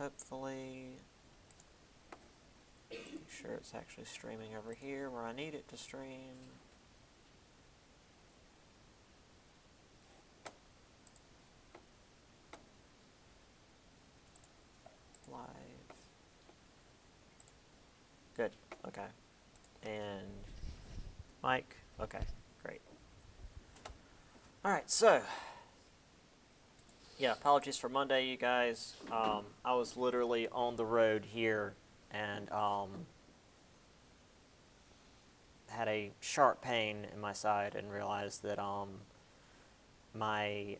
hopefully. Make sure it's actually streaming over here where I need it to stream. Live. Good. Okay. And mic. Okay. Great. All right. So, yeah. Apologies for Monday, you guys. I was literally on the road here and had a sharp pain in my side and realized that my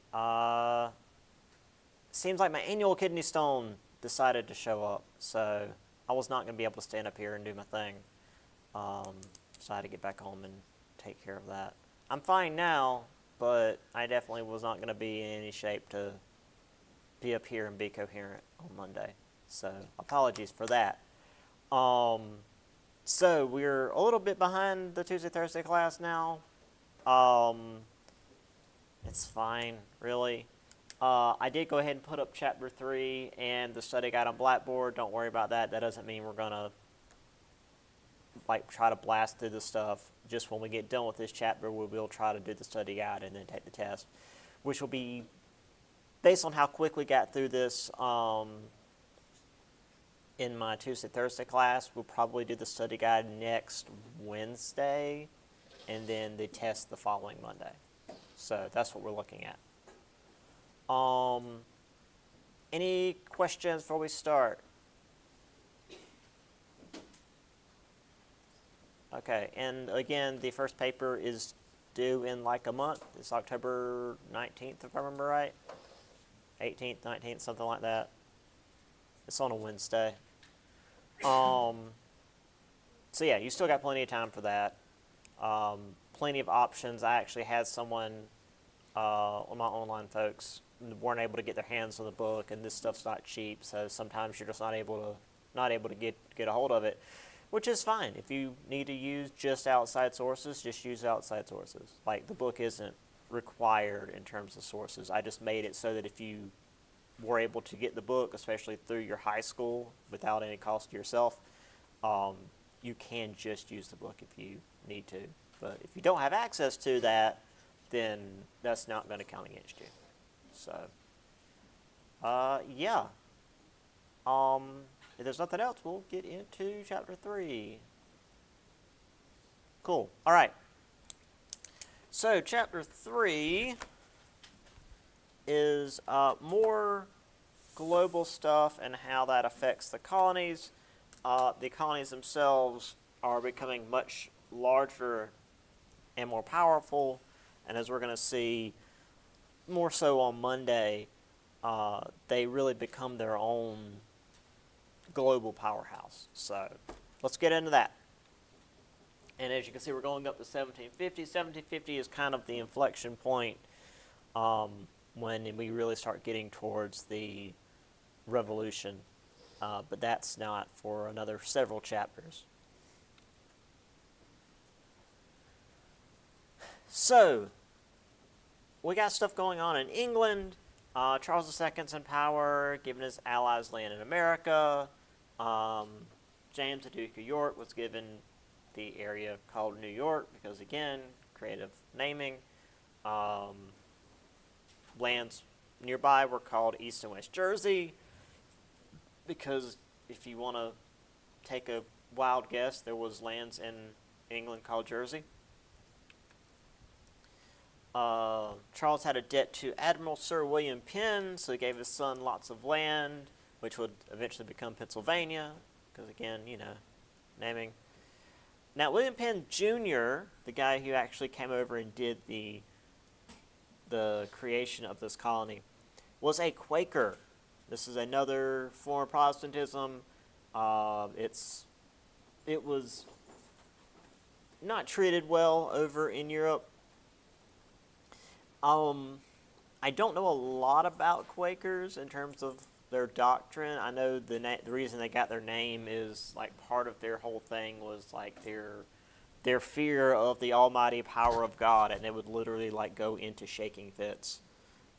seems like my annual kidney stone decided to show up, so I was not going to be able to stand up here and do my thing. So I had to get back home and take care of that. I'm fine now, but I definitely was not going to be in any shape to be up here and be coherent on Monday. So apologies for that. So we're a little bit behind the Tuesday, Thursday class now. It's fine, really. I did go ahead and put up Chapter 3 and the study guide on Blackboard. Don't worry about that. That doesn't mean we're going to try to blast through the stuff. Just when we get done with this chapter, we will try to do the study guide and then take the test, which will be based on how quick we got through this in my Tuesday, Thursday class. We'll probably do the study guide next Wednesday and then the test the following Monday. So that's what we're looking at. Any questions before we start? Okay, and again, the first paper is due in like a month. It's October 19th, if I remember right. 18th, 19th, something like that. It's on a Wednesday. So yeah, you still got plenty of time for that. Plenty of options. I actually had someone, one of my online folks, weren't able to get their hands on the book, and this stuff's not cheap, so sometimes you're just not able to get a hold of it, which is fine. If you need to use just outside sources, just use outside sources. Like, the book isn't required in terms of sources. I just made it so that if you were able to get the book, especially through your high school, without any cost to yourself, you can just use the book if you need to. But if you don't have access to that, then that's not going to count against you. So, yeah. If there's nothing else, we'll get into Chapter 3. Cool. All right. So, Chapter 3 is more global stuff and how that affects the colonies. The colonies themselves are becoming much larger and more powerful, and as we're going to see more so on Monday, they really become their own global powerhouse. So let's get into that. And as you can see, we're going up to 1750. 1750 is kind of the inflection point when we really start getting towards the revolution. But that's not for another several chapters. So, we got stuff going on in England. Charles II's in power, giving his allies land in America. James, the Duke of York, was given the area called New York because, again, creative naming. Lands nearby were called East and West Jersey because if you want to take a wild guess, there was lands in England called Jersey. Charles had a debt to Admiral Sir William Penn, so he gave his son lots of land, which would eventually become Pennsylvania, because again, naming. Now, William Penn Jr., the guy who actually came over and did the creation of this colony, was a Quaker. This is another form of Protestantism. It was not treated well over in Europe. I don't know a lot about Quakers in terms of their doctrine. I know the reason they got their name is like part of their whole thing was like their fear of the almighty power of God, and they would literally like go into shaking fits,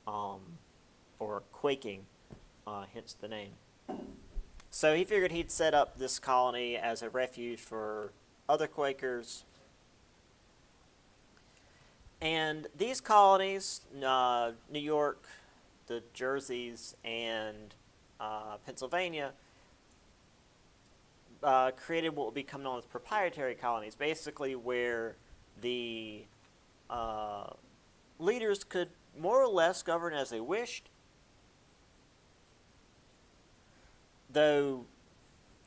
or quaking, hence the name. So he figured he'd set up this colony as a refuge for other Quakers. And these colonies, New York, the Jerseys, and Pennsylvania, created what would become known as proprietary colonies, basically where the leaders could more or less govern as they wished, though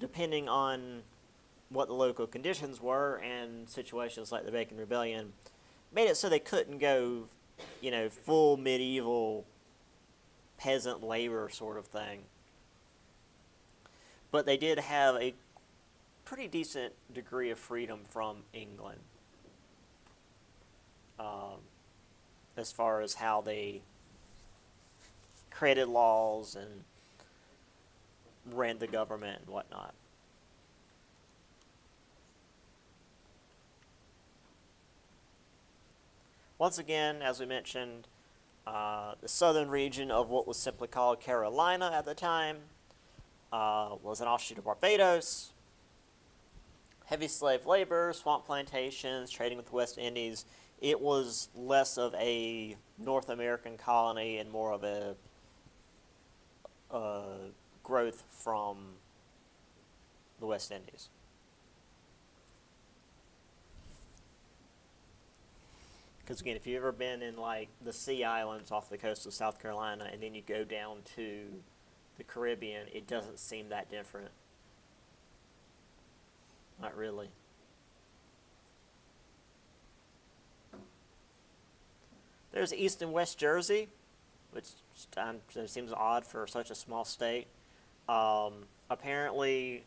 depending on what the local conditions were and situations like the Bacon Rebellion, made it so they couldn't go, full medieval peasant labor sort of thing. But they did have a pretty decent degree of freedom from England as far as how they created laws and ran the government and whatnot. Once again, as we mentioned, the southern region of what was simply called Carolina at the time was an offshoot of Barbados. Heavy slave labor, swamp plantations, trading with the West Indies. It was less of a North American colony and more of a growth from the West Indies. Because again, if you've ever been in like the Sea Islands off the coast of South Carolina and then you go down to the Caribbean, it doesn't seem that different. Not really. There's East and West Jersey, which seems odd for such a small state. Apparently,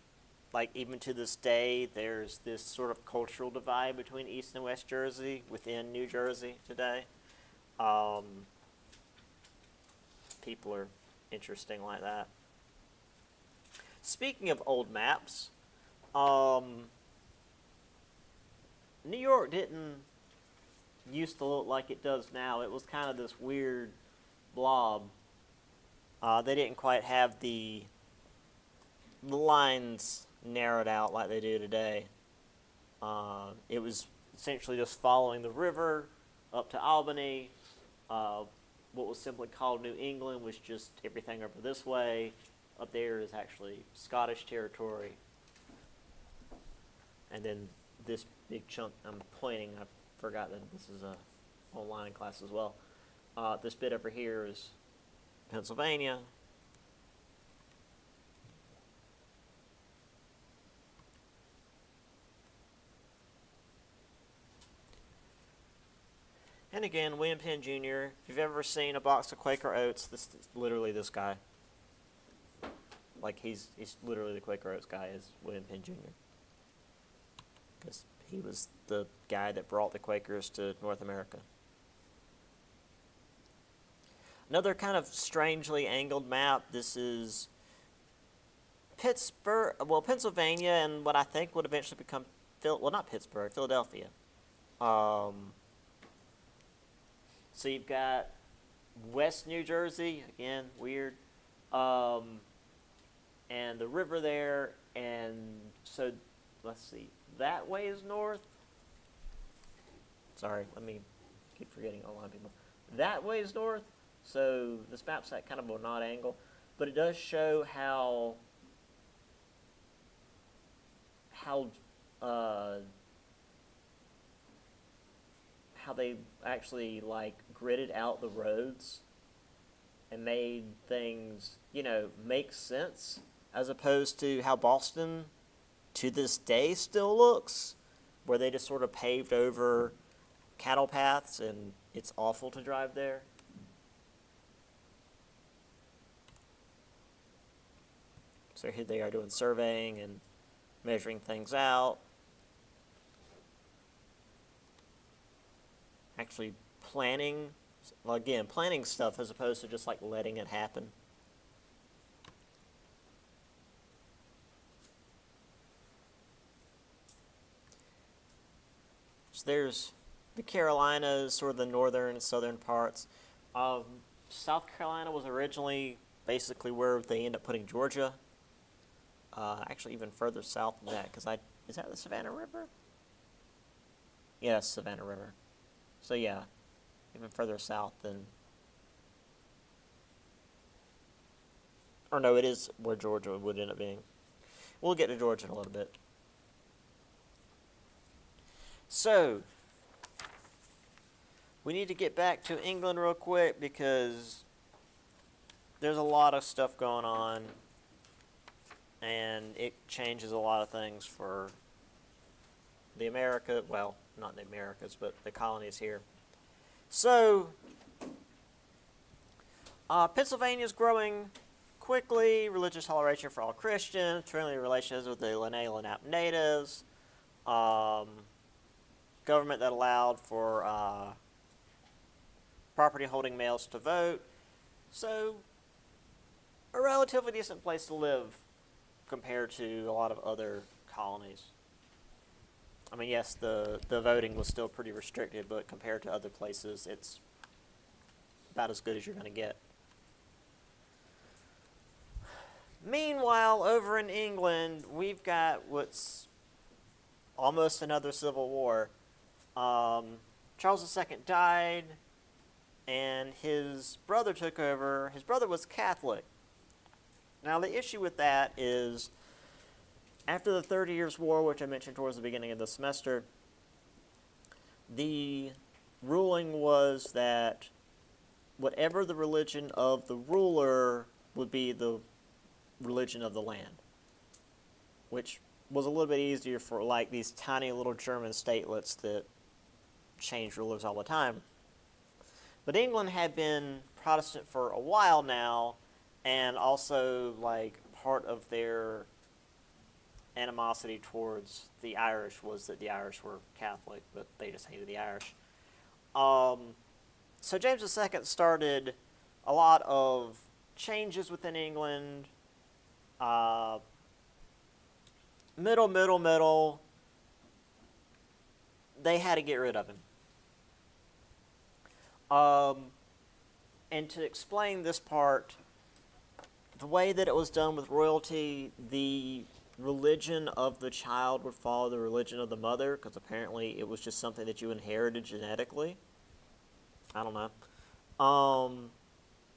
like even to this day, there's this sort of cultural divide between East and West Jersey within New Jersey today. People are interesting like that. Speaking of old maps, New York didn't used to look like it does now. It was kind of this weird blob. They didn't quite have the lines narrowed out like they do today. It was essentially just following the river up to Albany. What was simply called New England was just everything over this way. Up there is actually Scottish territory. And then this big chunk I'm pointing, I forgot that this is a online class as well. This bit over here is Pennsylvania. And again, William Penn Jr., if you've ever seen a box of Quaker Oats, this is literally this guy. Like, he's literally the Quaker Oats guy is William Penn Jr. Because he was the guy that brought the Quakers to North America. Another kind of strangely angled map. This is Pennsylvania, and what I think would eventually become, Philadelphia. So you've got West New Jersey, again, weird, and the river there, and so, let's see, that way is north. Sorry, let me keep forgetting online people. That way is north, so this map's at kind of an odd angle, but it does show how they actually like gridded out the roads and made things, make sense, as opposed to how Boston to this day still looks, where they just sort of paved over cattle paths and it's awful to drive there. So here they are doing surveying and measuring things out. Actually planning stuff as opposed to just like letting it happen. So there's the Carolinas, sort of the northern and southern parts. South Carolina was originally basically where they end up putting Georgia. actually even further south than that, because is that the Savannah River? Yes, Savannah River. So yeah, even further south than, or no, it is where Georgia would end up being. We'll get to Georgia in a little bit. So, we need to get back to England real quick because there's a lot of stuff going on, and it changes a lot of things for the America, well, not the Americas, but the colonies here. So, Pennsylvania's growing quickly. Religious toleration for all Christians, friendly relations with the Lenape natives, government that allowed for property holding males to vote. So, a relatively decent place to live compared to a lot of other colonies. I mean, yes, the voting was still pretty restricted, but compared to other places, it's about as good as you're going to get. Meanwhile, over in England, we've got what's almost another civil war. Charles II died, and his brother took over. His brother was Catholic. Now, the issue with that is, after the 30 Years' War, which I mentioned towards the beginning of the semester, the ruling was that whatever the religion of the ruler would be the religion of the land, which was a little bit easier for like these tiny little German statelets that change rulers all the time. But England had been Protestant for a while now, and also like part of their animosity towards the Irish was that the Irish were Catholic, but they just hated the Irish. So James II started a lot of changes within England. Middle. They had to get rid of him. And to explain this part, the way that it was done with royalty, the religion of the child would follow the religion of the mother, because apparently it was just something that you inherited genetically. I don't know.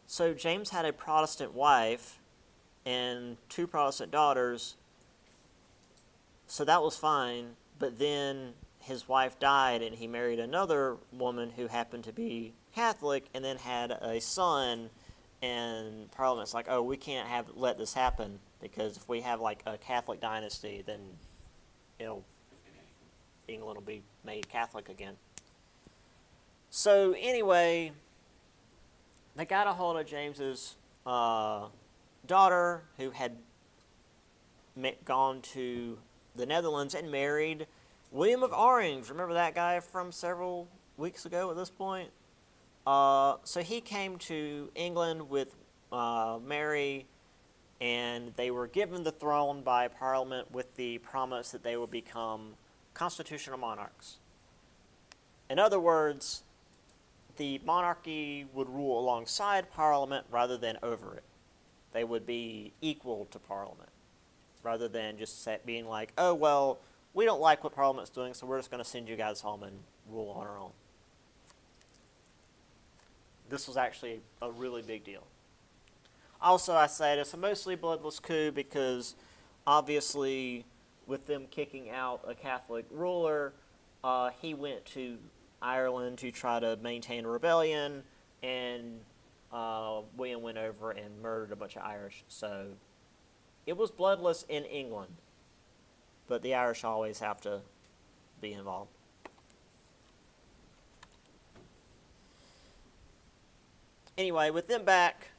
So James had a Protestant wife and 2 Protestant daughters, so that was fine, but then his wife died and he married another woman who happened to be Catholic and then had a son, and Parliament's like, oh, we can't let this happen, because if we have like a Catholic dynasty, then England will be made Catholic again. So anyway, they got a hold of James's daughter, who had gone to the Netherlands and married William of Orange. Remember that guy from several weeks ago at this point? So he came to England with Mary, and they were given the throne by Parliament with the promise that they would become constitutional monarchs. In other words, the monarchy would rule alongside Parliament rather than over it. They would be equal to Parliament, rather than just being like, oh, well, we don't like what Parliament's doing, so we're just going to send you guys home and rule on our own. This was actually a really big deal. Also, I said it's a mostly bloodless coup because, obviously, with them kicking out a Catholic ruler, he went to Ireland to try to maintain a rebellion, and William went over and murdered a bunch of Irish. So it was bloodless in England, but the Irish always have to be involved. Anyway, with them back,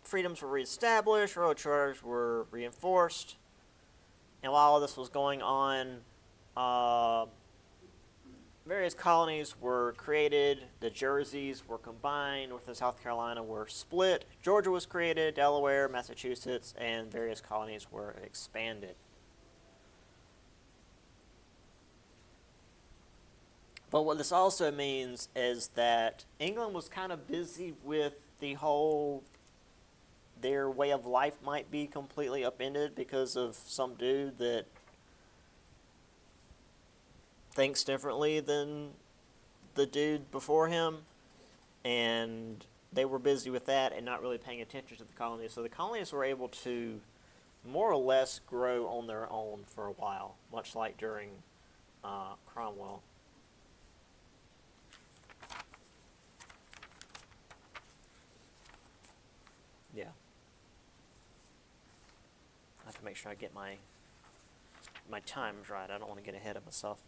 freedoms were reestablished, royal charters were reinforced, and while all this was going on, various colonies were created. The Jerseys were combined. North and South Carolina were split. Georgia was created. Delaware, Massachusetts, and various colonies were expanded. But what this also means is that England was kind of busy with the whole their way of life might be completely upended because of some dude that thinks differently than the dude before him, and they were busy with that and not really paying attention to the colonies. So the colonies were able to more or less grow on their own for a while, much like during Cromwell. Yeah. I have to make sure I get my times right. I don't want to get ahead of myself.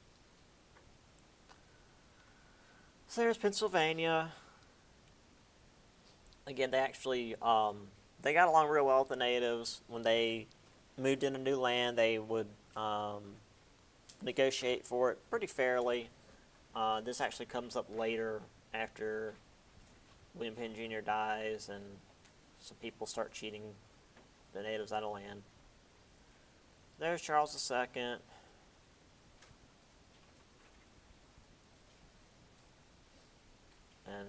So there's Pennsylvania. Again, they actually they got along real well with the natives. When they moved into new land, they would negotiate for it pretty fairly. This actually comes up later after William Penn Jr. dies and some people start cheating the natives out of land. There's Charles II. And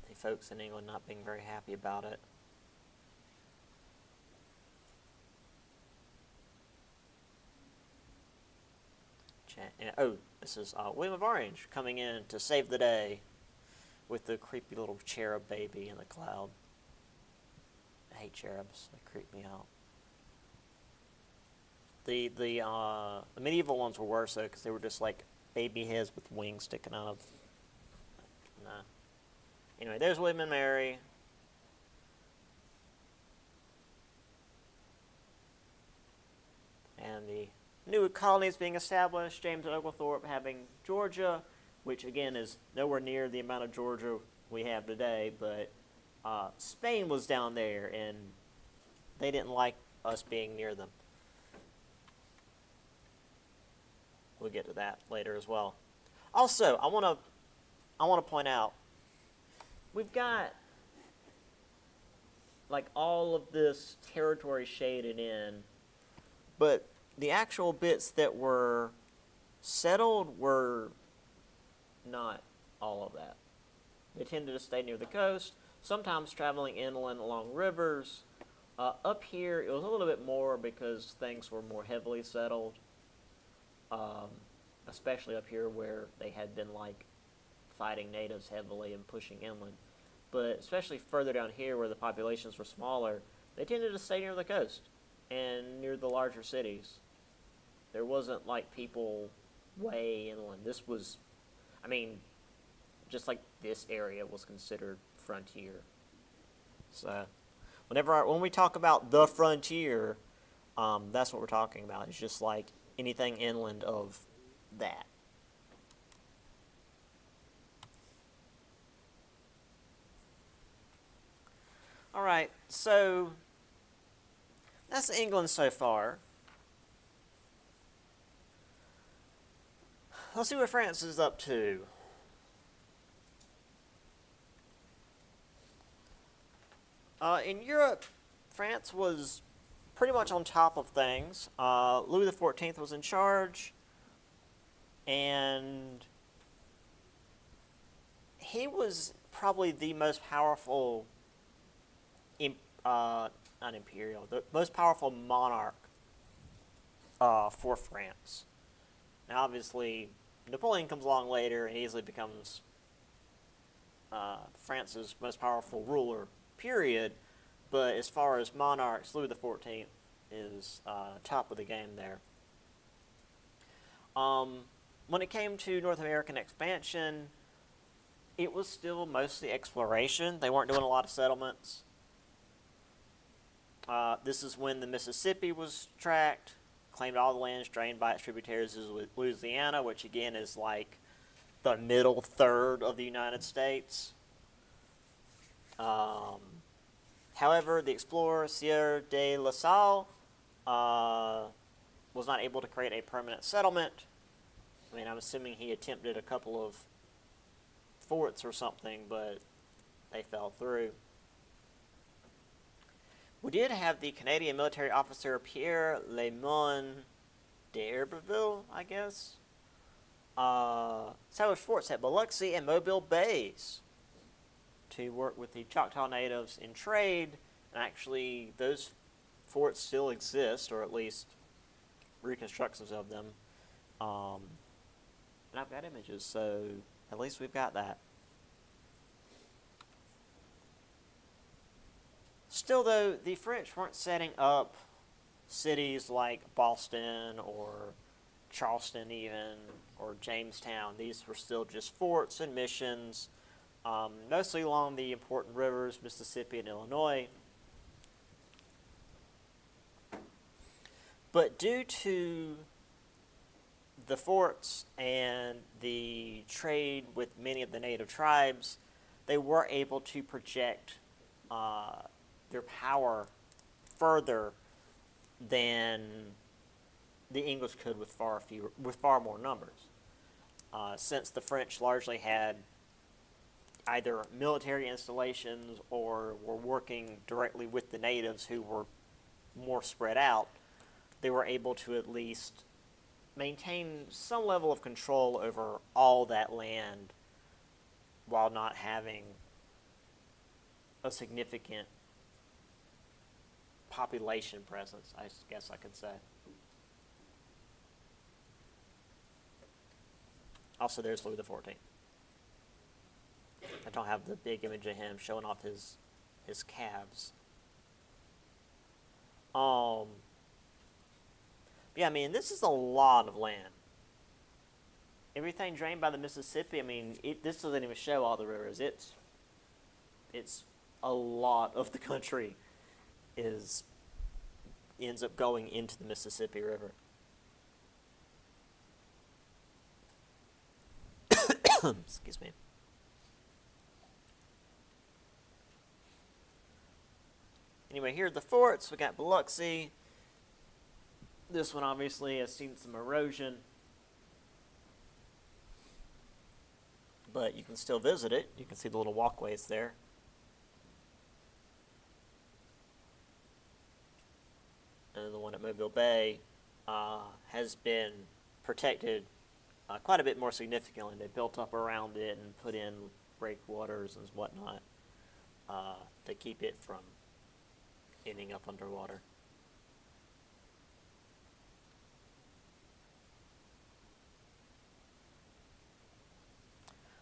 the folks in England not being very happy about it. Oh, this is William of Orange coming in to save the day with the creepy little cherub baby in the cloud. I hate cherubs. They creep me out. The medieval ones were worse though, because they were just like baby heads with wings sticking out of. Nah. Anyway, there's William and Mary. And the new colonies being established. James Oglethorpe having Georgia, which again is nowhere near the amount of Georgia we have today, but Spain was down there, and they didn't like us being near them. We'll get to that later as well. Also, I want to point out, we've got like all of this territory shaded in, but the actual bits that were settled were not all of that. They tended to stay near the coast, sometimes traveling inland along rivers. Up here, it was a little bit more because things were more heavily settled, especially up here where they had been like fighting natives heavily and pushing inland. But especially further down here where the populations were smaller, they tended to stay near the coast and near the larger cities. There wasn't like people way inland. This was, I mean, just like this area was considered frontier. So when we talk about the frontier, that's what we're talking about. It's just like anything inland of that. All right, so that's England so far. Let's see what France is up to. In Europe, France was pretty much on top of things. Louis XIV was in charge, and he was probably the most powerful, not imperial, the most powerful monarch for France. Now, obviously, Napoleon comes along later and easily becomes France's most powerful ruler, period. But as far as monarchs, Louis XIV is top of the game there. When it came to North American expansion, it was still mostly exploration. They weren't doing a lot of settlements. This is when the Mississippi was tracked, claimed all the lands drained by its tributaries is Louisiana, which again is like the middle third of the United States. However, the explorer Sieur de La Salle was not able to create a permanent settlement. I mean, I'm assuming he attempted a couple of forts or something, but they fell through. We did have the Canadian military officer Pierre Lemon d'Iberville, I guess, established forts at Biloxi and Mobile Bays. to work with the Choctaw Natives in trade, and actually those forts still exist, or at least reconstructions of them. And I've got images, so at least we've got that. Still, though, the French weren't setting up cities like Boston or Charleston even, or Jamestown. These were still just forts and missions, mostly along the important rivers, Mississippi and Illinois. But due to the forts and the trade with many of the native tribes, they were able to project their power further than the English could with far more numbers. Since the French largely had either military installations or were working directly with the natives who were more spread out, they were able to at least maintain some level of control over all that land while not having a significant population presence, I guess I could say. Also, there's Louis XIV. I don't have the big image of him showing off his calves. Yeah, I mean, this is a lot of land. Everything drained by the Mississippi, I mean, this doesn't even show all the rivers. It's a lot of the country ends up going into the Mississippi River. Excuse me. Anyway, here are the forts. We got Biloxi. This one obviously has seen some erosion, but you can still visit it. You can see the little walkways there. And the one at Mobile Bay has been protected quite a bit more significantly. They built up around it and put in breakwaters and whatnot to keep it from ending up underwater.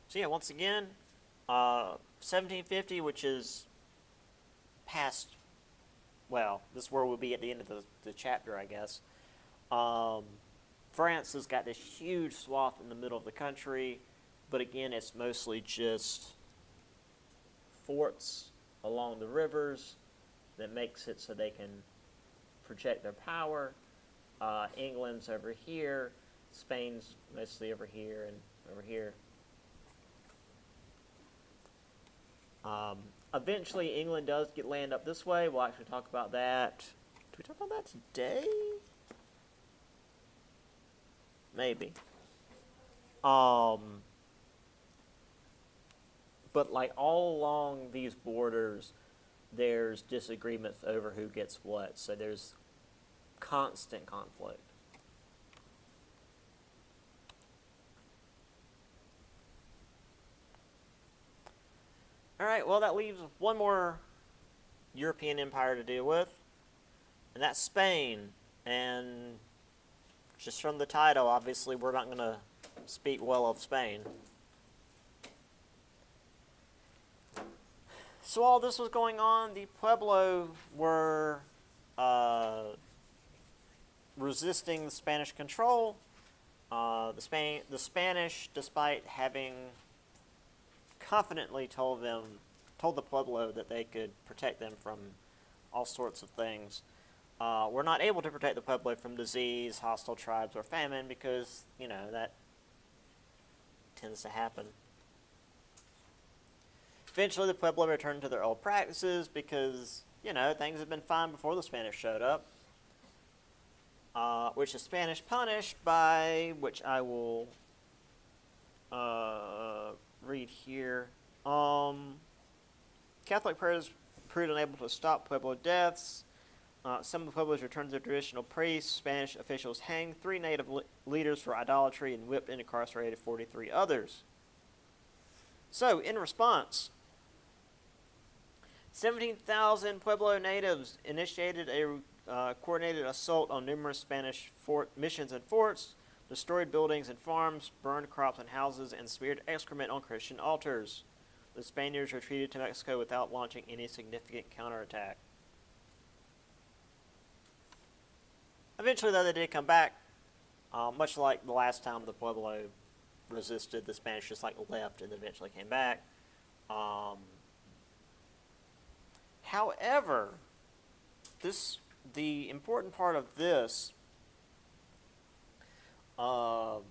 So yeah, once again, 1750, which is past, well, this is where we'll be at the end of the chapter, I guess. France has got this huge swath in the middle of the country, but again, it's mostly just forts along the rivers that makes it so they can project their power. England's over here, Spain's mostly over here and over here. Eventually, England does get land up this way. We'll actually talk about that. Do we talk about that today? Maybe. But like all along these borders, there's disagreements over who gets what. So there's constant conflict. All right, well, that leaves one more European empire to deal with, and that's Spain. And just from the title, obviously, we're not going to speak well of Spain. So while this was going on, the Pueblo were resisting the Spanish control. The Spanish, despite having confidently told the Pueblo that they could protect them from all sorts of things, were not able to protect the Pueblo from disease, hostile tribes, or famine because, that tends to happen. Eventually, the Pueblo returned to their old practices because, things had been fine before the Spanish showed up, which the Spanish punished by, which I will read here. Catholic prayers proved unable to stop Pueblo deaths. Some of the Pueblos returned to their traditional priests. Spanish officials hanged 3 native leaders for idolatry and whipped and incarcerated 43 others. So, in response, 17,000 Pueblo natives initiated a coordinated assault on numerous Spanish missions and forts, destroyed buildings and farms, burned crops and houses, and smeared excrement on Christian altars. The Spaniards retreated to Mexico without launching any significant counterattack. Eventually, though, they did come back, much like the last time the Pueblo resisted, the Spanish just left and eventually came back. However, the important part of this in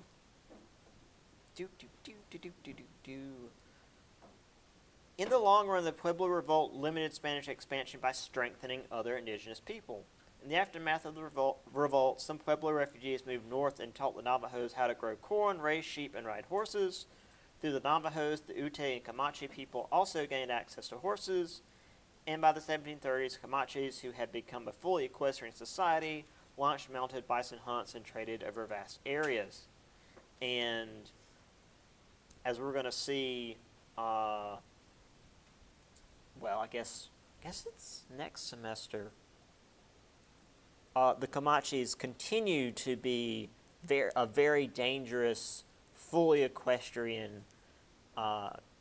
the long run, the Pueblo Revolt limited Spanish expansion by strengthening other indigenous people. In the aftermath of the revolt, some Pueblo refugees moved north and taught the Navajos how to grow corn, raise sheep, and ride horses. Through the Navajos, the Ute and Comanche people also gained access to horses. And by the 1730s, Comanches, who had become a fully equestrian society, launched mounted bison hunts and traded over vast areas. And as we're going to see, well, I guess it's next semester. The Comanches continue to be a very dangerous, fully equestrian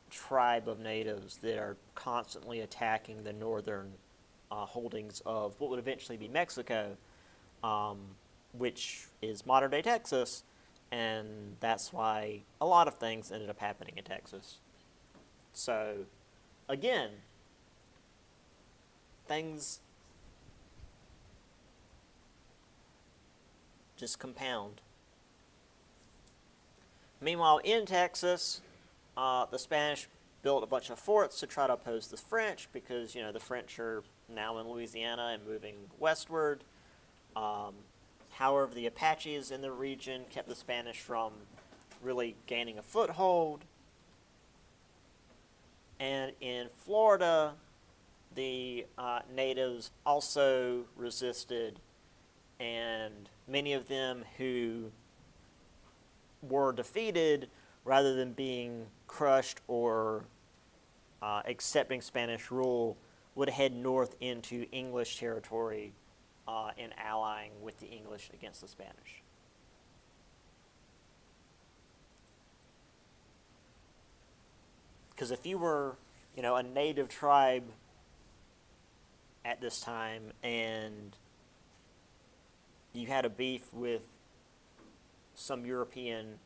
tribe of natives that are constantly attacking the northern holdings of what would eventually be Mexico, which is modern-day Texas, and that's why a lot of things ended up happening in Texas. So, again, things just compound. Meanwhile, in Texas, the Spanish built a bunch of forts to try to oppose the French because, the French are now in Louisiana and moving westward. However, the Apaches in the region kept the Spanish from really gaining a foothold. And in Florida, the natives also resisted, and many of them who were defeated, rather than being crushed or accepting Spanish rule, would head north into English territory and allying with the English against the Spanish. Because if you were, a native tribe at this time and you had a beef with some European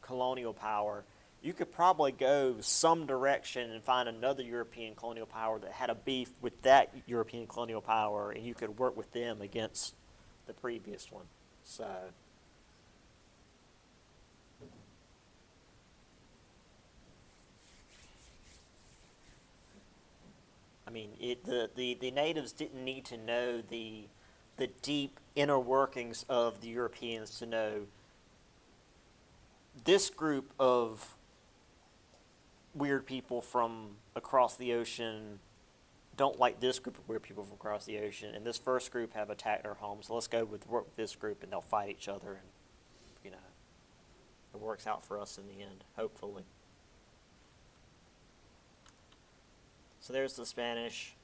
colonial power, you could probably go some direction and find another European colonial power that had a beef with that European colonial power, and you could work with them against the previous one. So, I mean, the natives didn't need to know the deep inner workings of the Europeans to know this group of weird people from across the ocean don't like this group of weird people from across the ocean, and this first group have attacked our home, so let's work with this group, and they'll fight each other, and it works out for us in the end, hopefully. So there's the Spanish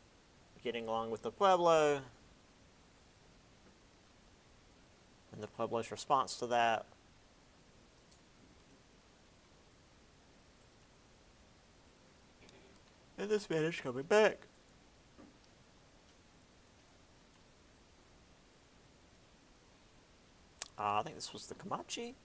getting along with the Pueblo, and the Pueblo's response to that. And the Spanish coming back. I think this was the Comanche.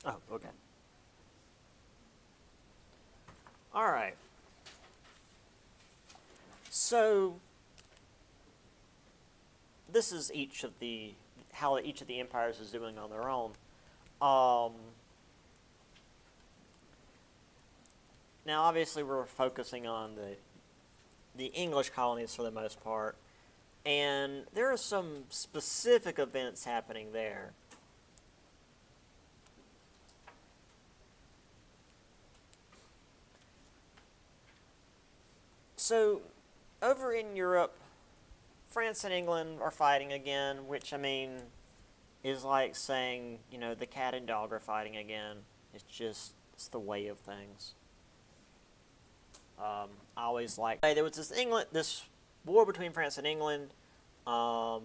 Oh, okay. All right. So this is how each of the empires is doing on their own. Now, obviously, we're focusing on the English colonies for the most part, and there are some specific events happening there. So, over in Europe, France and England are fighting again, which, I mean, is like saying, you know, the cat and dog are fighting again. It's the way of things. I always like, hey, there was this war between France and England, um,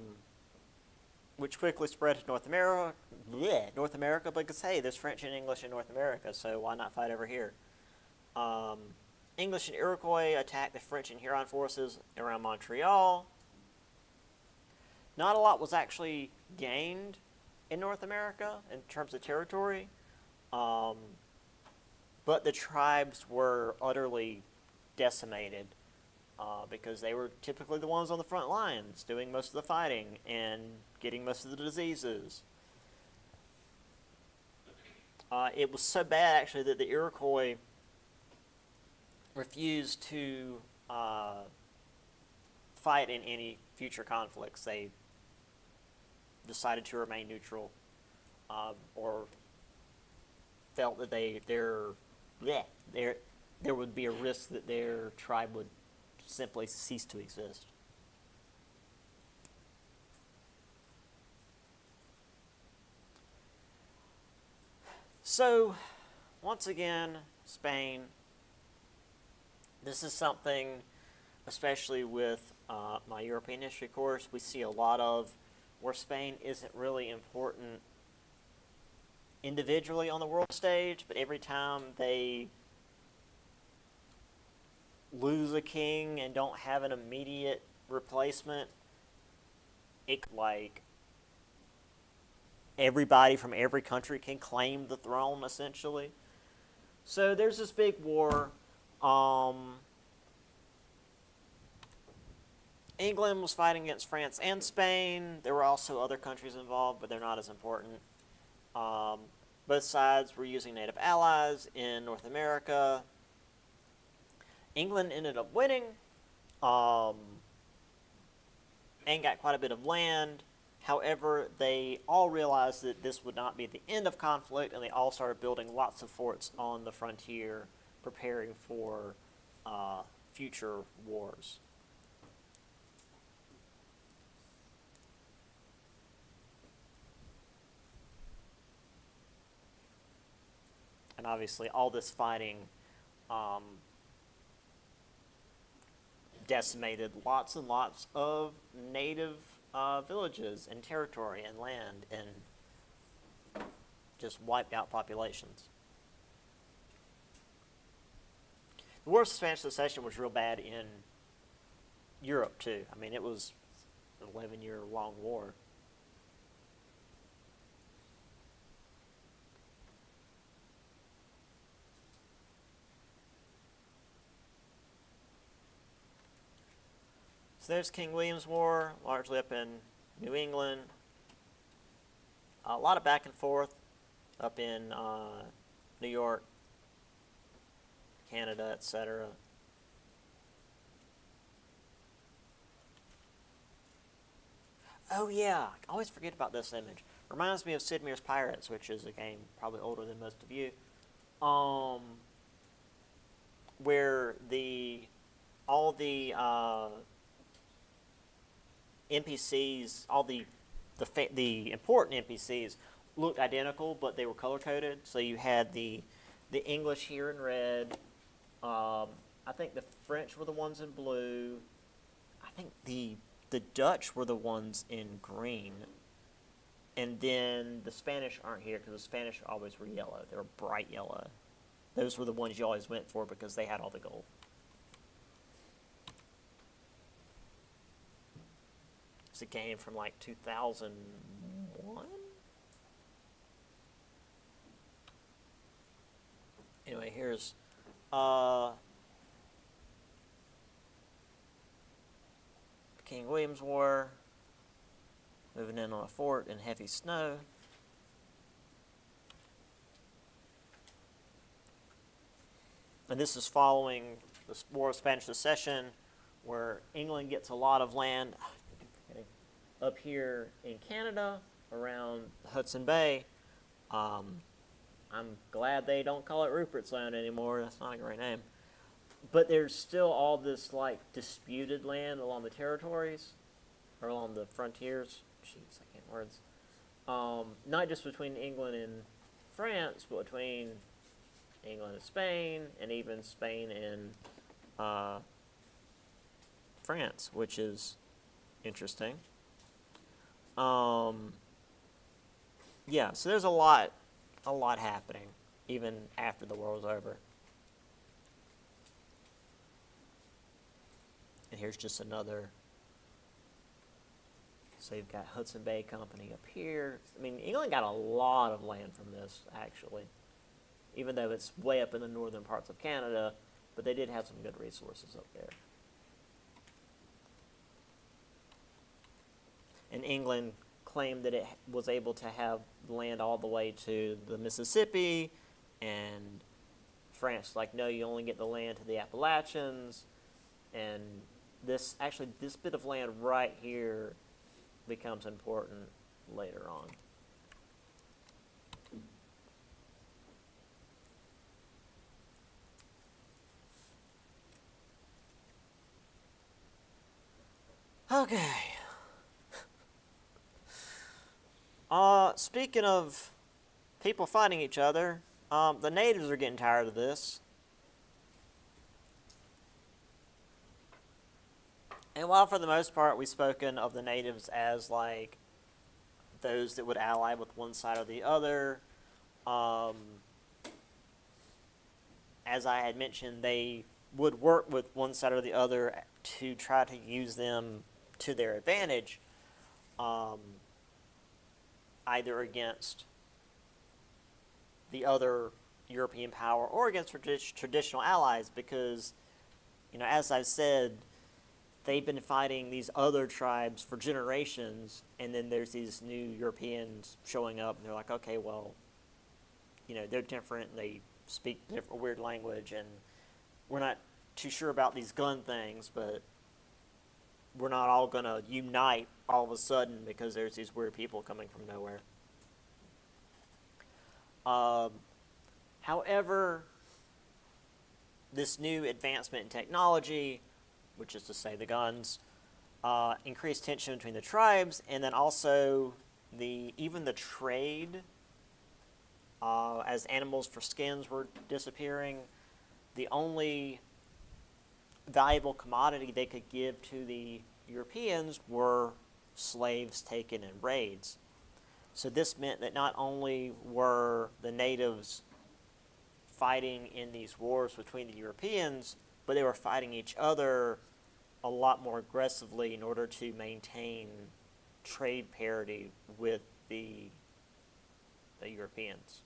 which quickly spread to North America. Yeah, North America, because hey, there's French and English in North America, so why not fight over here? Um, English and Iroquois attacked the French and Huron forces around Montreal. Not a lot was actually gained in North America in terms of territory, but the tribes were utterly decimated because they were typically the ones on the front lines doing most of the fighting and getting most of the diseases. It was so bad, actually, that the Iroquois refused to fight in any future conflicts. They decided to remain neutral, or felt that there would be a risk that their tribe would simply cease to exist. So, once again, Spain. This is something, especially with my European history course, we see a lot of where Spain isn't really important individually on the world stage, but every time they lose a king and don't have an immediate replacement, it like everybody from every country can claim the throne, essentially. So there's this big war. England was fighting against France and Spain. There were also other countries involved, but they're not as important. Both sides were using native allies in North America. England ended up winning and got quite a bit of land. However, they all realized that this would not be the end of conflict, and they all started building lots of forts on the frontier, preparing for future wars. And obviously, all this fighting decimated lots and lots of native villages and territory and land, and just wiped out populations. The War of Spanish Succession was real bad in Europe, too. I mean, it was an 11-year-long war. So there's King William's War, largely up in New England. A lot of back and forth up in New York, Canada, etc. Oh yeah, I always forget about this image. Reminds me of Sid Meier's Pirates, which is a game probably older than most of you. Where all the NPCs, all the important NPCs looked identical, but they were color coded. So you had the English here in red. I think the French were the ones in blue. I think the Dutch were the ones in green. And then the Spanish aren't here because the Spanish always were yellow. They were bright yellow. Those were the ones you always went for because they had all the gold. It's a game from like 2001? Anyway, here's King William's War. Moving in on a fort in heavy snow. And this is following the War of Spanish Succession, where England gets a lot of land up here in Canada, around Hudson Bay. I'm glad they don't call it Rupert's Land anymore. That's not a great name. But there's still all this like disputed land along the territories or along the frontiers. Jeez, I can't words. Not just between England and France, but between England and Spain, and even Spain and France, which is interesting. Yeah, so there's a lot happening even after the war was over. And here's just another. So you've got Hudson Bay Company up here. I mean, England got a lot of land from this, actually, even though it's way up in the northern parts of Canada, but they did have some good resources up there. And England claimed that it was able to have land all the way to the Mississippi, and France like, no, you only get the land to the Appalachians, and this bit of land right here becomes important later on. Okay. Speaking of people fighting each other, the natives are getting tired of this. And while for the most part we've spoken of the natives as like those that would ally with one side or the other, as I had mentioned, they would work with one side or the other to try to use them to their advantage, either against the other European power or against traditional allies, because, as I've said, they've been fighting these other tribes for generations, and then there's these new Europeans showing up, and they're like, okay, well, they're different, they speak different weird language, and we're not too sure about these gun things, but we're not all going to unite all of a sudden because there's these weird people coming from nowhere. However, this new advancement in technology, which is to say the guns, increased tension between the tribes, and then also even the trade, as animals for skins were disappearing. The only valuable commodity they could give to the Europeans were slaves taken in raids. So this meant that not only were the natives fighting in these wars between the Europeans, but they were fighting each other a lot more aggressively in order to maintain trade parity with the Europeans.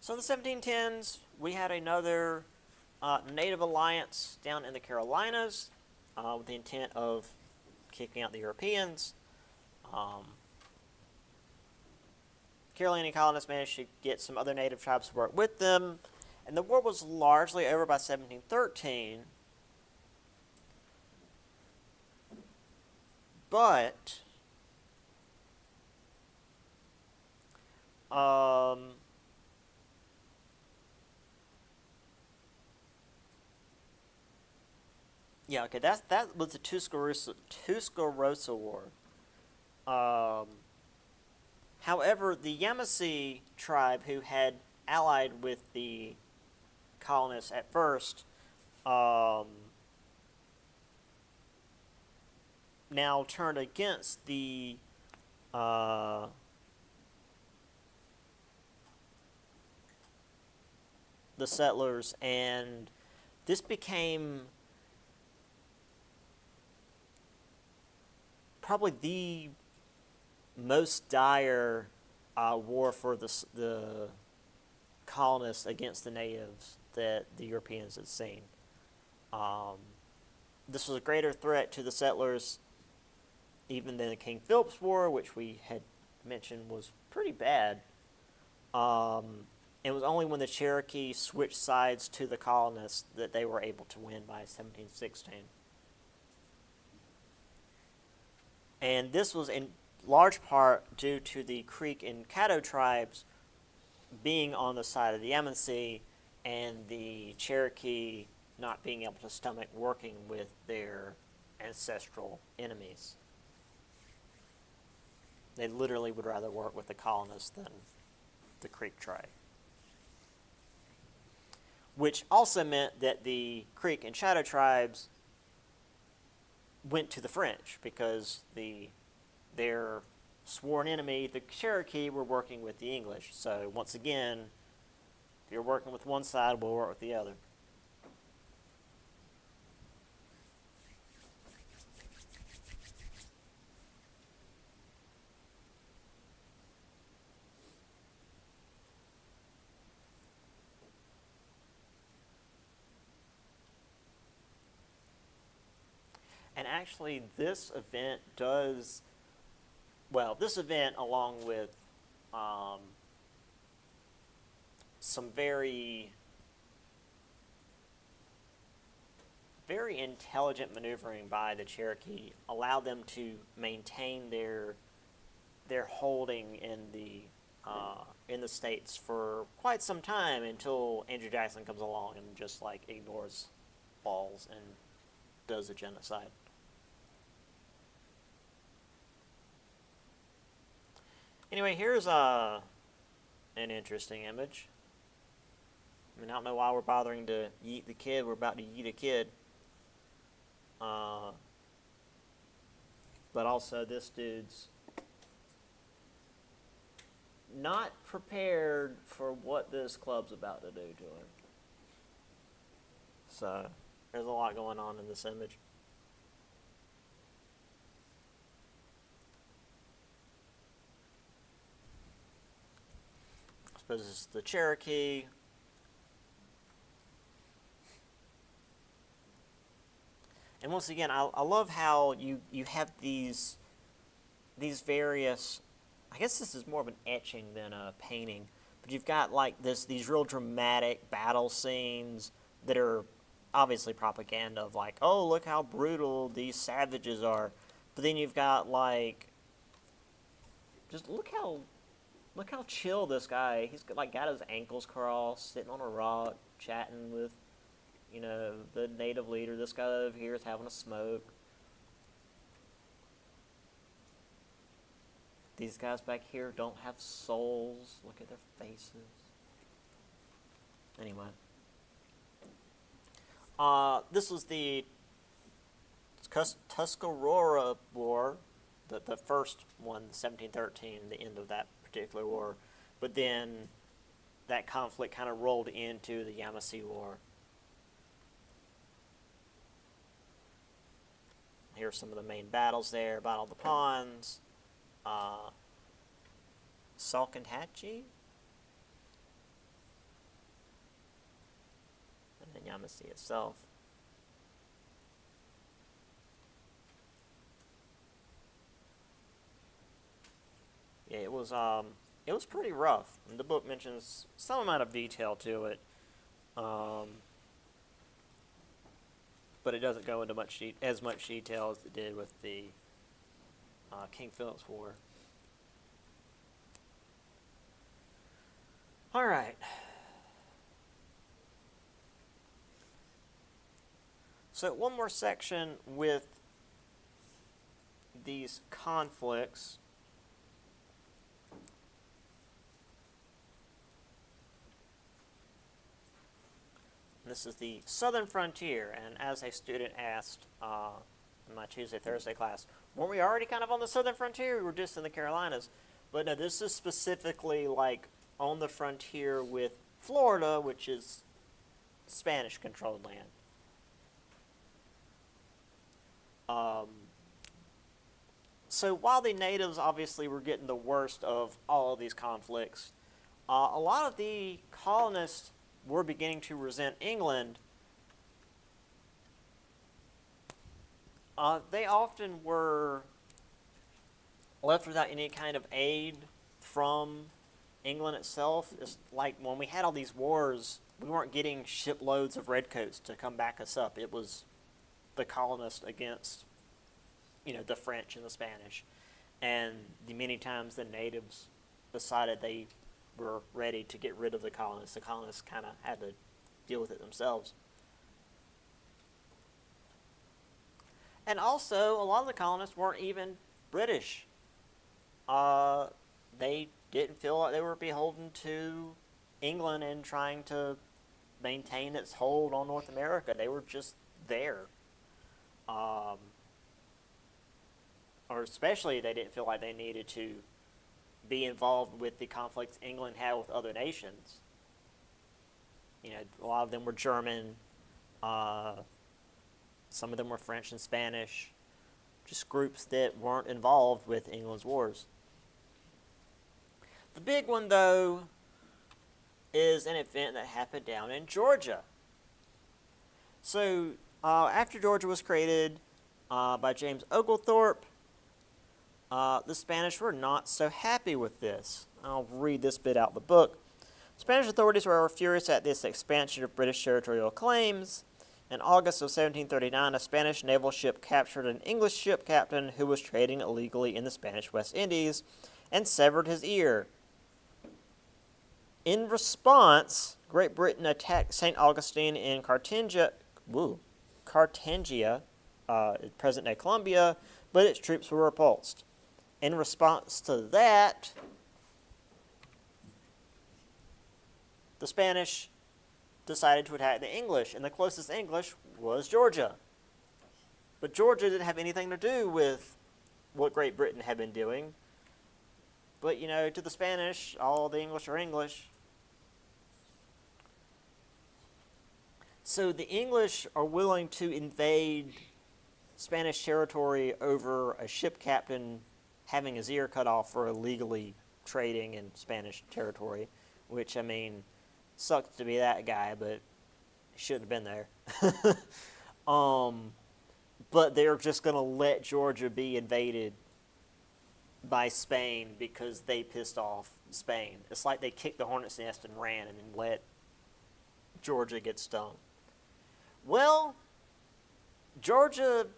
So in the 1710s, we had another native alliance down in the Carolinas with the intent of kicking out the Europeans. Carolinian colonists managed to get some other native tribes to work with them, and the war was largely over by 1713. But yeah, okay, that was the Tuscaloosa War. However, the Yamasee tribe, who had allied with the colonists at first, now turned against the settlers, and this became probably the most dire war for the colonists against the natives that the Europeans had seen. This was a greater threat to the settlers even than the King Philip's War, which we had mentioned was pretty bad. It was only when the Cherokee switched sides to the colonists that they were able to win by 1716. And this was large part due to the Creek and Caddo tribes being on the side of the Yamasee and the Cherokee not being able to stomach working with their ancestral enemies. They literally would rather work with the colonists than the Creek tribe. Which also meant that the Creek and Shadow tribes went to the French because their sworn enemy, the Cherokee, were working with the English. So once again, if you're working with one side, we'll work with the other. And actually, this event along with some very intelligent maneuvering by the Cherokee, allowed them to maintain their holding in the states for quite some time until Andrew Jackson comes along and just like ignores laws and does a genocide. Anyway, here's an interesting image. I mean, I don't know why we're bothering to yeet the kid. We're about to yeet a kid. But also, this dude's not prepared for what this club's about to do to him. So, there's a lot going on in this image. I suppose this is the Cherokee. And once again, I love how you have these various, I guess this is more of an etching than a painting, but you've got like these real dramatic battle scenes that are obviously propaganda of like, oh, look how brutal these savages are. But then you've got like, just look how chill this guy. He's got his ankles crossed, sitting on a rock, chatting with, the native leader. This guy over here is having a smoke. These guys back here don't have souls. Look at their faces. Anyway. This was the Tuscarora War, the first one, 1713, the end of that particular war. But then that conflict kind of rolled into the Yamasee War. Here's some of the main battles there. Battle of the Ponds, Salcanthatchee, and then Yamasee itself. Yeah, it was pretty rough. And the book mentions some amount of detail to it. But it doesn't go into as much detail as it did with the King Philip's War. All right. So one more section with these conflicts. This is the southern frontier, and as a student asked in my Tuesday-Thursday class, weren't we already kind of on the southern frontier? We were just in the Carolinas. But no, this is specifically like on the frontier with Florida, which is Spanish-controlled land. So while the natives obviously were getting the worst of all of these conflicts, a lot of the colonists were beginning to resent England. They often were left without any kind of aid from England itself. It's like when we had all these wars, we weren't getting shiploads of redcoats to come back us up. It was the colonists against, the French and the Spanish. and the many times the natives decided they were ready to get rid of the colonists kind of had to deal with it themselves. And also, a lot of the colonists weren't even British. They didn't feel like they were beholden to England and trying to maintain its hold on North America. They were just there. Or especially, they didn't feel like they needed to be involved with the conflicts England had with other nations. You know, a lot of them were German. Some of them were French and Spanish. Just groups that weren't involved with England's wars. The big one, though, is an event that happened down in Georgia. So, after Georgia was created by James Oglethorpe, the Spanish were not so happy with this. I'll read this bit out of the book. Spanish authorities were furious at this expansion of British territorial claims. In August of 1739, a Spanish naval ship captured an English ship captain who was trading illegally in the Spanish West Indies and severed his ear. In response, Great Britain attacked St. Augustine in Cartagena, present-day Colombia, but its troops were repulsed. In response to that, the Spanish decided to attack the English, and the closest English was Georgia. But Georgia didn't have anything to do with what Great Britain had been doing. But, you know, to the Spanish, all the English are English. So the English are willing to invade Spanish territory over a ship captain having his ear cut off for illegally trading in Spanish territory, which, I mean, sucks to be that guy, but shouldn't have been there. But they're just going to let Georgia be invaded by Spain because they pissed off Spain. It's like they kicked the hornet's nest and ran and then let Georgia get stung. Well, Georgia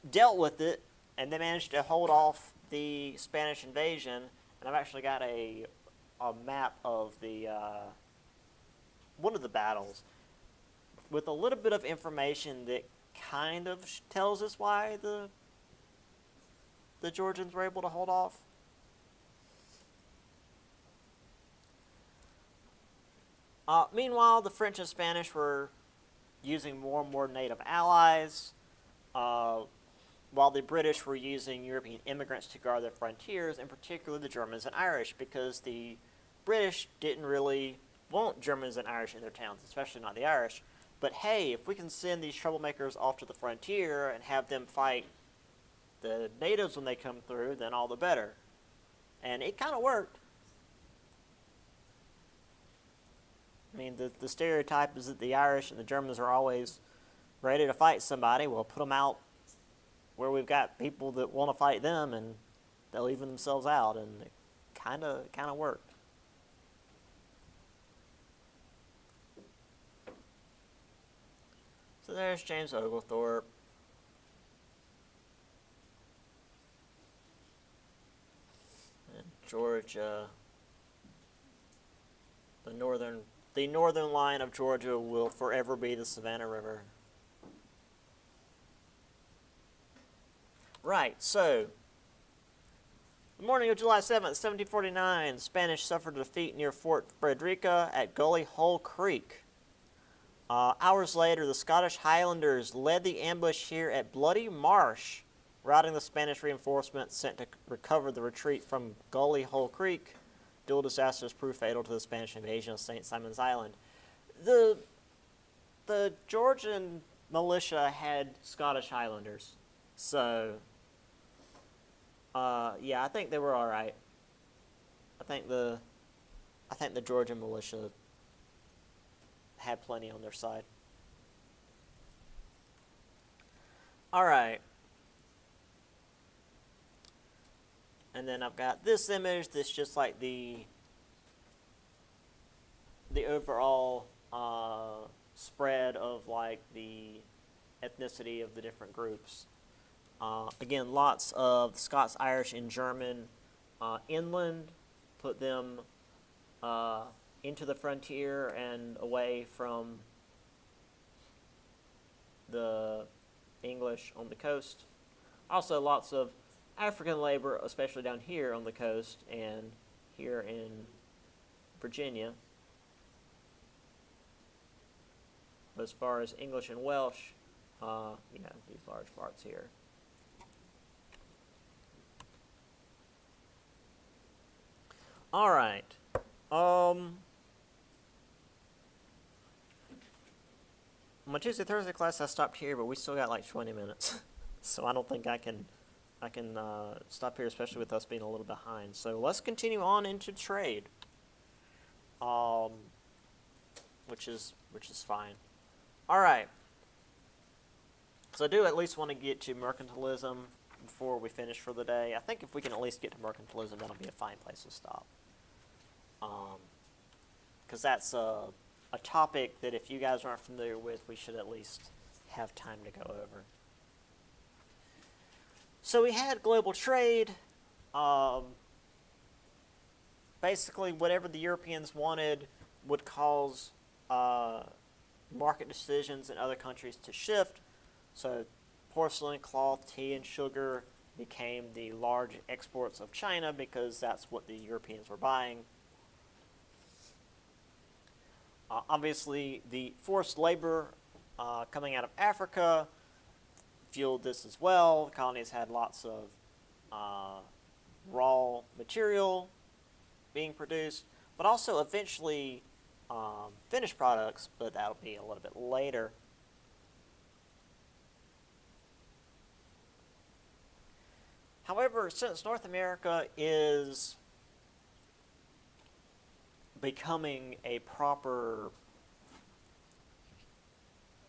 dealt with it, and they managed to hold off the Spanish invasion. And I've actually got a map of the one of the battles with a little bit of information that kind of tells us why the Georgians were able to hold off. Meanwhile, the French and Spanish were using more and more native allies, while the British were using European immigrants to guard their frontiers, in particular the Germans and Irish, because the British didn't really want Germans and Irish in their towns, especially not the Irish. But hey, if we can send these troublemakers off to the frontier and have them fight the natives when they come through, then all the better. And it kind of worked. I mean, the stereotype is that the Irish and the Germans are always ready to fight somebody. Well, put them out where we've got people that want to fight them, and they'll even themselves out, and it kind of worked. So there's James Oglethorpe. And Georgia. The northern line of Georgia will forever be the Savannah River. Right, so, the morning of July 7th, 1749, Spanish suffered a defeat near Fort Frederica at Gully Hole Creek. Hours later, the Scottish Highlanders led the ambush here at Bloody Marsh, routing the Spanish reinforcements sent to recover the retreat from Gully Hole Creek. Dual disasters proved fatal to the Spanish invasion of St. Simon's Island. The Georgian militia had Scottish Highlanders, so yeah, I think they were all right. I think the Georgian militia had plenty on their side. All right. And then I've got this image that's just like the overall spread of like the ethnicity of the different groups. Again, lots of Scots, Irish, and German inland, put them into the frontier and away from the English on the coast. Also, lots of African labor, especially down here on the coast and here in Virginia. But as far as English and Welsh, you have these large parts here. All right. My Tuesday Thursday class I stopped here, but we still got like 20 minutes, so I don't think I can stop here, especially with us being a little behind. So let's continue on into trade, which is fine. All right. So I do at least want to get to mercantilism before we finish for the day. I think if we can at least get to mercantilism, that'll be a fine place to stop. Because that's a topic that if you guys aren't familiar with, we should at least have time to go over. So we had global trade. Basically, whatever the Europeans wanted would cause market decisions in other countries to shift. So porcelain, cloth, tea, and sugar became the large exports of China because that's what the Europeans were buying. Obviously, the forced labor coming out of Africa fueled this as well. The colonies had lots of raw material being produced, but also eventually finished products, but that'll be a little bit later. However, since North America is becoming a proper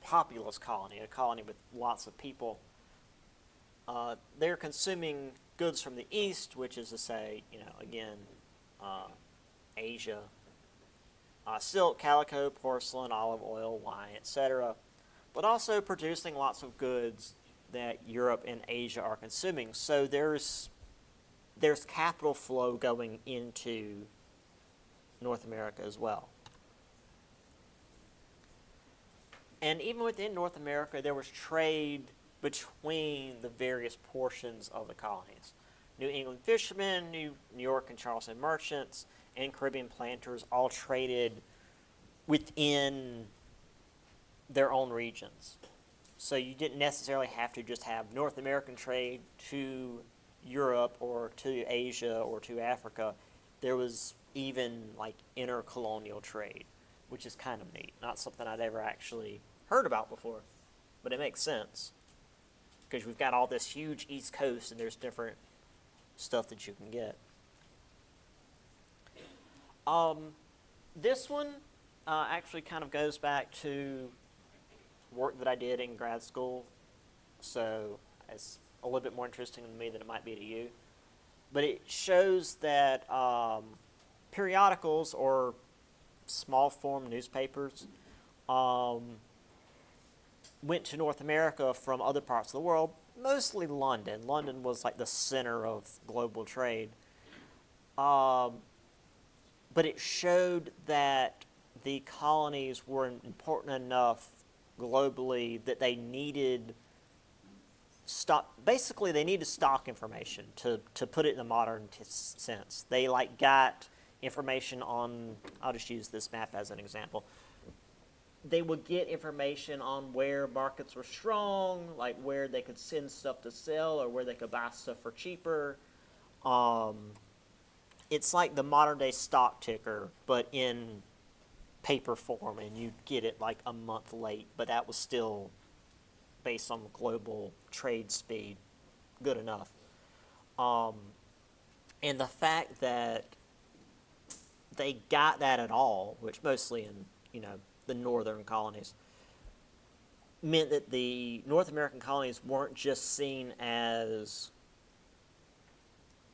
populous colony, a colony with lots of people, they're consuming goods from the East, which is to say, again, Asia, silk, calico, porcelain, olive oil, wine, etc., but also producing lots of goods that Europe and Asia are consuming. So there's capital flow going into North America as well. And even within North America, there was trade between the various portions of the colonies. New England fishermen, New York and Charleston merchants, and Caribbean planters all traded within their own regions. So you didn't necessarily have to just have North American trade to Europe or to Asia or to Africa. There was even like intercolonial trade, which is kind of neat. Not something I'd ever actually heard about before, but it makes sense because we've got all this huge East Coast and there's different stuff that you can get. This one actually kind of goes back to work that I did in grad school, so it's a little bit more interesting to me than it might be to you. But it shows that periodicals or small form newspapers went to North America from other parts of the world, mostly London. London was like the center of global trade. But it showed that the colonies were important enough globally that they needed stock. Basically, they needed stock information to put it in a modern sense. They got information on, I'll just use this map as an example. They would get information on where markets were strong, like where they could send stuff to sell or where they could buy stuff for cheaper. It's like the modern day stock ticker, but in paper form, and you get it like a month late, but that was still based on global trade speed, good enough. And the fact that they got that at all, which mostly in the northern colonies, meant that the North American colonies weren't just seen as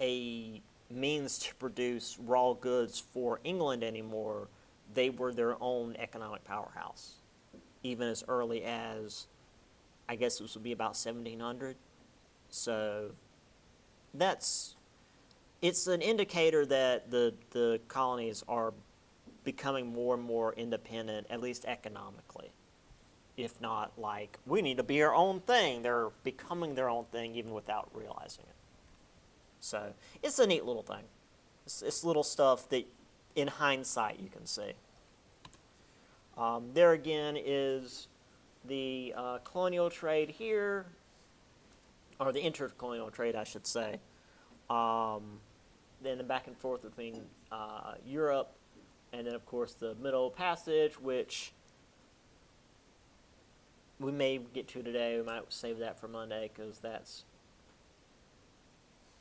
a means to produce raw goods for England anymore. They were their own economic powerhouse, even as early as, I guess this would be about 1700. So it's an indicator that the colonies are becoming more and more independent, at least economically. If not, like, we need to be our own thing. They're becoming their own thing even without realizing it. So it's a neat little thing. It's little stuff that, in hindsight, you can see. There again is the colonial trade here, or the intercolonial trade, I should say. Then the back and forth between Europe, and then, of course, the Middle Passage, which we may get to today. We might save that for Monday, because that's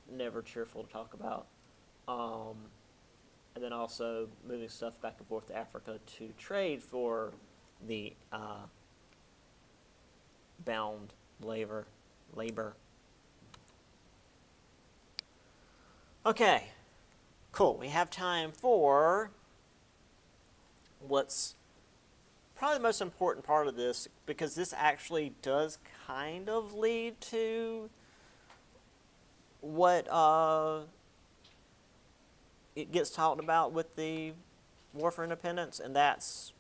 never cheerful to talk about. And then also moving stuff back and forth to Africa to trade for the bound labor. Okay, cool. We have time for what's probably the most important part of this, because this actually does kind of lead to what it gets talked about with the War for Independence, and that's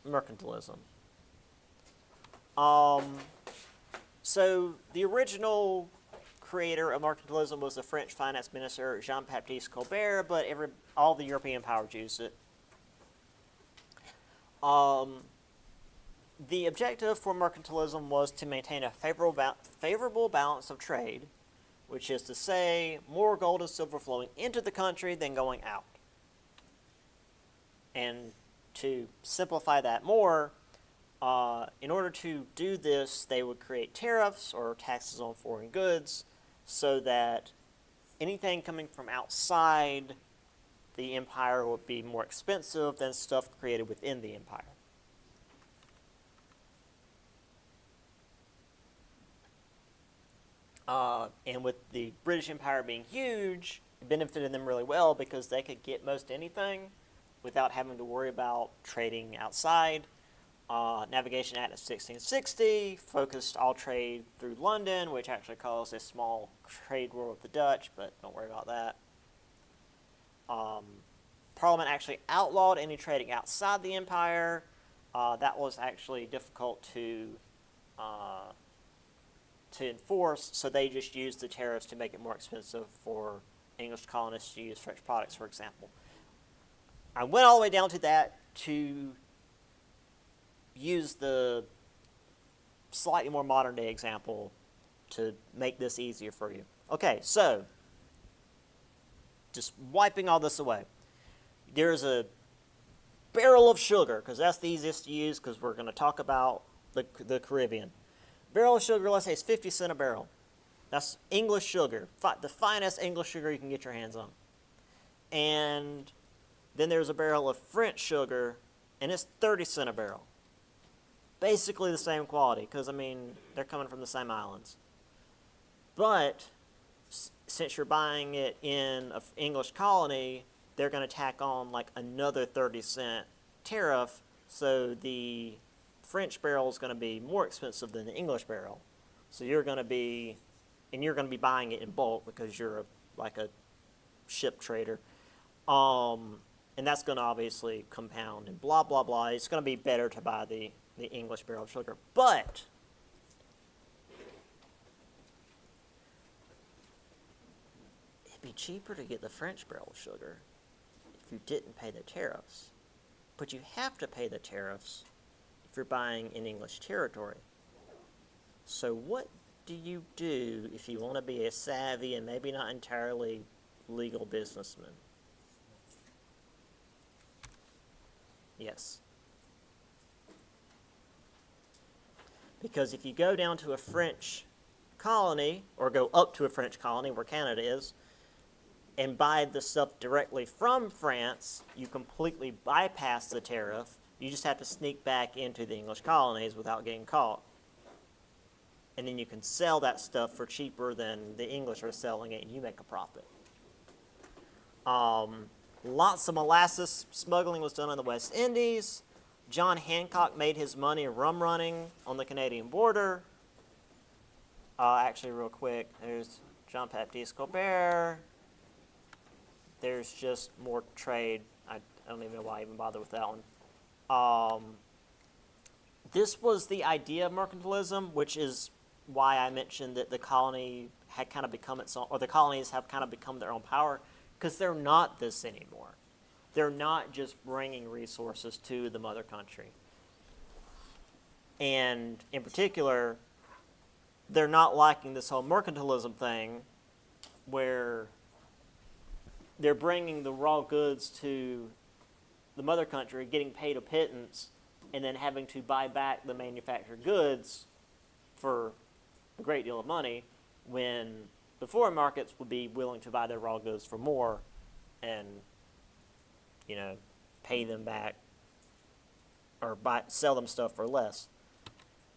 mercantilism. So the original creator of mercantilism was the French finance minister Jean-Baptiste Colbert, but all the European powers used it. The objective for mercantilism was to maintain a favorable balance of trade, which is to say more gold and silver flowing into the country than going out. And to simplify that more, in order to do this, they would create tariffs or taxes on foreign goods so that anything coming from outside the empire would be more expensive than stuff created within the empire. And with the British Empire being huge, it benefited them really well because they could get most anything without having to worry about trading outside. Navigation Act of 1660 focused all trade through London, which actually caused a small trade war with the Dutch, but don't worry about that. Parliament actually outlawed any trading outside the empire. That was actually difficult to enforce, so they just used the tariffs to make it more expensive for English colonists to use French products, for example. I went all the way down to that to use the slightly more modern day example to make this easier for you. Okay, so just wiping all this away. There's a barrel of sugar, because that's the easiest to use because we're going to talk about the Caribbean. Barrel of sugar, let's say it's 50 cents a barrel. That's English sugar, the finest English sugar you can get your hands on. And then there's a barrel of French sugar, and it's 30 cents a barrel. Basically the same quality, because, I mean, they're coming from the same islands. But since you're buying it in an English colony, they're going to tack on like another 30-cent tariff, so the French barrel is going to be more expensive than the English barrel. So you're going to be buying it in bulk because you're like a ship trader. And that's going to obviously compound and blah, blah, blah. It's going to be better to buy the English barrel of sugar. But it'd be cheaper to get the French barrel of sugar if you didn't pay the tariffs. But you have to pay the tariffs if you're buying in English territory. So what do you do if you want to be a savvy and maybe not entirely legal businessman? Yes. Because if you go down to a French colony, or go up to a French colony where Canada is, and buy the stuff directly from France, you completely bypass the tariff. You just have to sneak back into the English colonies without getting caught. And then you can sell that stuff for cheaper than the English are selling it, and you make a profit. Lots of molasses smuggling was done in the West Indies. John Hancock made his money rum running on the Canadian border. Actually, real quick, there's Jean-Baptiste Colbert. There's just more trade. I don't even know why I even bother with that one. This was the idea of mercantilism, which is why I mentioned that the colony had kind of become its own, or the colonies have kind of become their own power, because they're not this anymore. They're not just bringing resources to the mother country. And in particular, they're not liking this whole mercantilism thing where they're bringing the raw goods to the mother country, getting paid a pittance, and then having to buy back the manufactured goods for a great deal of money, when the foreign markets would be willing to buy their raw goods for more and, you know, pay them back or sell them stuff for less.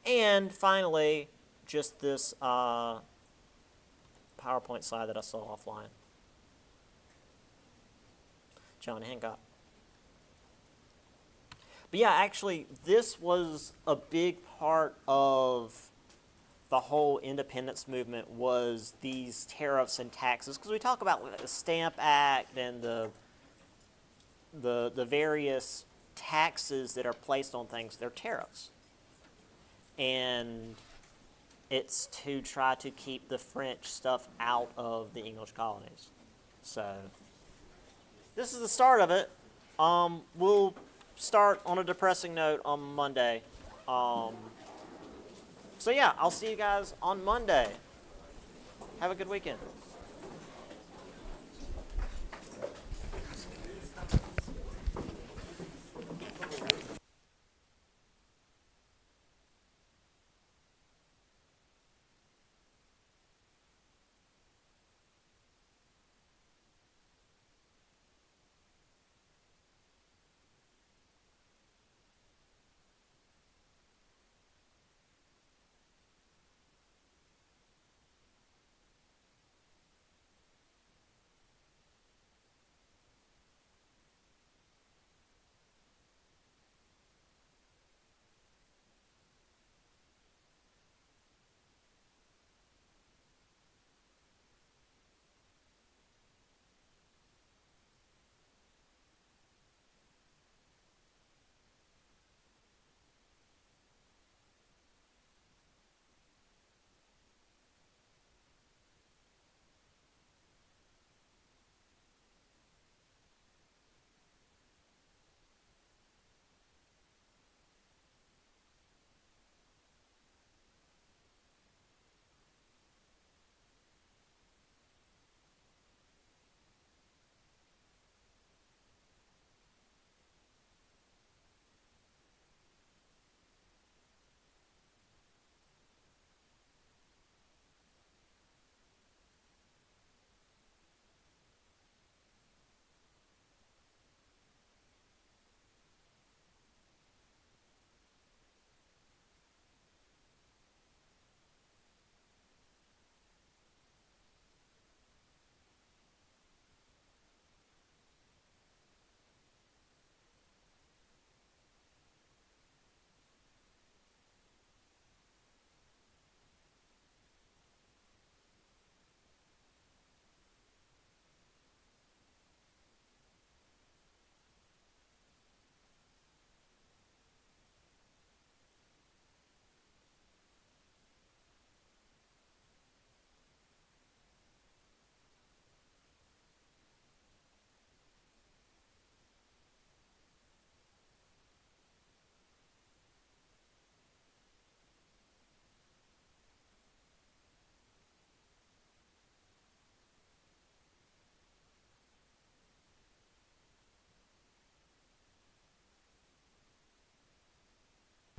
And finally, just this PowerPoint slide that I saw offline. John Hancock. But yeah, actually, this was a big part of the whole independence movement, was these tariffs and taxes, because we talk about the Stamp Act and the various taxes that are placed on things. They're tariffs, and it's to try to keep the French stuff out of the English colonies. So this is the start of it. We'll start on a depressing note on Monday. So yeah, I'll see you guys on Monday. Have a good weekend.